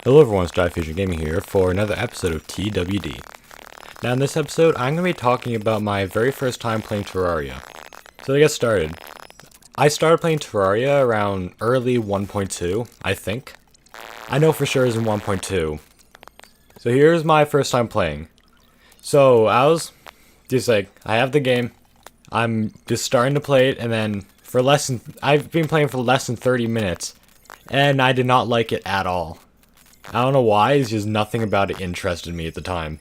Hello everyone, it's DiFusionGaming here for another episode of TWD. Now in this episode, I'm going to be talking about my very first time playing Terraria. So to get started, I started playing Terraria around early 1.2, I think. I know for sure it's in 1.2. So here's my first time playing. So I was just like, I have the game, I'm just starting to play it, and then I've been playing for less than 30 minutes, and I did not like it at all. I don't know why, it's just nothing about it interested me at the time.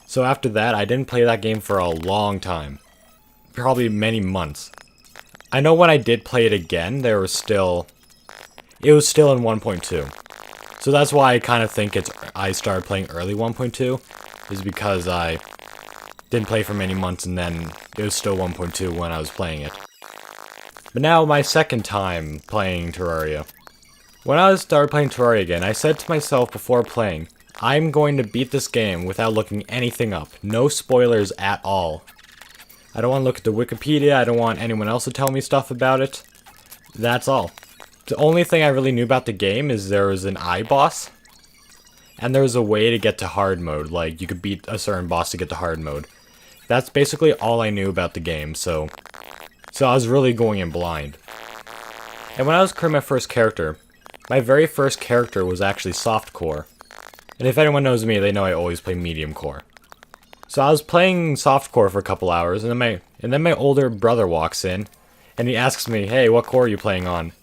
So after that, I didn't play that game for a long time. Probably many months. I know when I did play it again, it was still in 1.2. So that's why I kind of think I started playing early 1.2, is because I didn't play for many months and then it was still 1.2 when I was playing it. But now my second time playing Terraria. When I started playing Terraria again, I said to myself before playing, I'm going to beat this game without looking anything up. No spoilers at all. I don't want to look at the Wikipedia, I don't want anyone else to tell me stuff about it. That's all. The only thing I really knew about the game is there was an boss, and there was a way to get to hard mode, like you could beat a certain boss to get to hard mode. That's basically all I knew about the game, so I was really going in blind. And when I was creating my first character, my very first character was actually softcore. And if anyone knows me, they know I always play medium core. So I was playing softcore for a couple hours, and then my older brother walks in, and he asks me, "Hey, what core are you playing on?"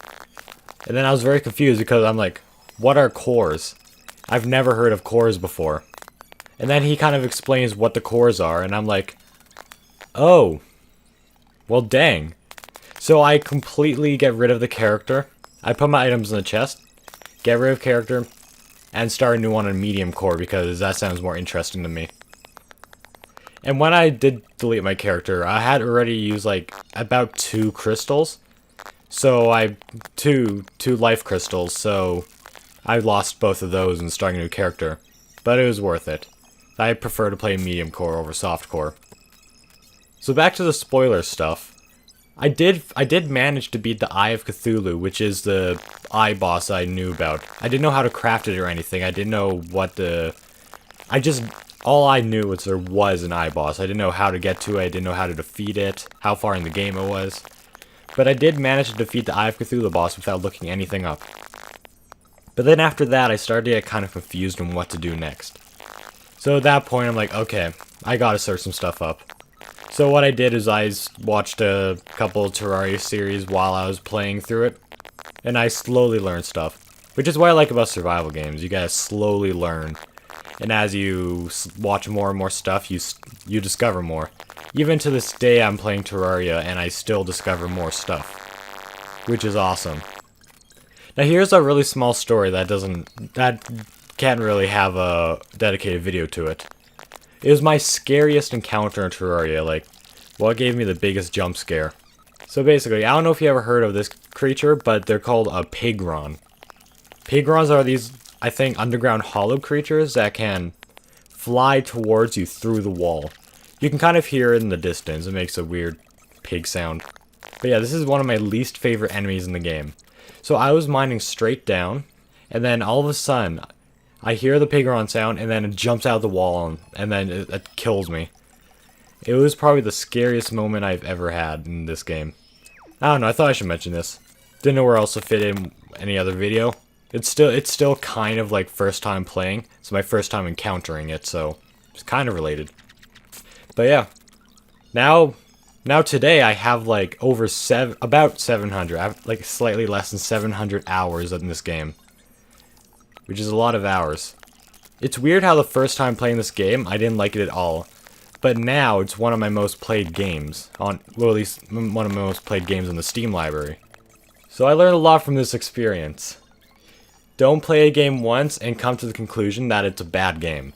And then I was very confused because I'm like, "What are cores? I've never heard of cores before." And then he kind of explains what the cores are, and I'm like, "Oh, well dang." So I completely get rid of the character. I put my items in the chest, get rid of character, and start a new one on medium core because that sounds more interesting to me. And when I did delete my character, I had already used like about 2 crystals. So two life crystals, so I lost both of those and starting a new character. But it was worth it. I prefer to play medium core over soft core. So back to the spoiler stuff. I did manage to beat the Eye of Cthulhu, which is the eye boss I knew about. I didn't know how to craft it or anything. I didn't know all I knew was there was an eye boss. I didn't know how to get to it. I didn't know how to defeat it, how far in the game it was. But I did manage to defeat the Eye of Cthulhu boss without looking anything up. But then after that, I started to get kind of confused on what to do next. So at that point, I'm like, okay, I gotta search some stuff up. So what I did is I watched a couple of Terraria series while I was playing through it, and I slowly learned stuff. Which is what I like about survival games, you gotta slowly learn. And as you watch more and more stuff, you discover more. Even to this day, I'm playing Terraria, and I still discover more stuff. Which is awesome. Now here's a really small story that can't really have a dedicated video to it. It was my scariest encounter in Terraria, like, what gave me the biggest jump scare. So basically, I don't know if you ever heard of this creature, but they're called a pigron. Pigrons are these, I think, underground hollow creatures that can fly towards you through the wall. You can kind of hear it in the distance, it makes a weird pig sound. But yeah, this is one of my least favorite enemies in the game. So I was mining straight down, and then all of a sudden, I hear the pigron sound, and then it jumps out of the wall, and then it kills me. It was probably the scariest moment I've ever had in this game. I don't know, I thought I should mention this. Didn't know where else to fit in any other video. It's still kind of like first time playing. It's my first time encountering it, so it's kind of related. But yeah, now today I have like about 700. I have like slightly less than 700 hours in this game, which is a lot of hours. It's weird how the first time playing this game, I didn't like it at all. But now, it's one of my most played games. Well, at least, one of my most played games in the Steam library. So I learned a lot from this experience. Don't play a game once and come to the conclusion that it's a bad game.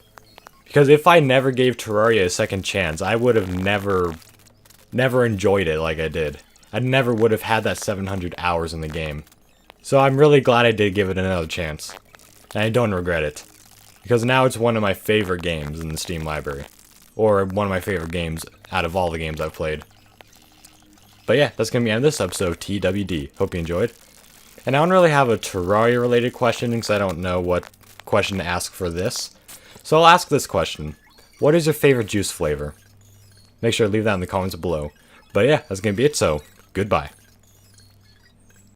Because if I never gave Terraria a second chance, I would have never enjoyed it like I did. I never would have had that 700 hours in the game. So I'm really glad I did give it another chance. And I don't regret it. Because now it's one of my favorite games in the Steam library. Or one of my favorite games out of all the games I've played. But yeah, that's going to be the end of this episode of TWD. Hope you enjoyed. And I don't really have a Terraria related question because I don't know what question to ask for this. So I'll ask this question. What is your favorite juice flavor? Make sure to leave that in the comments below. But yeah, that's going to be it, so goodbye.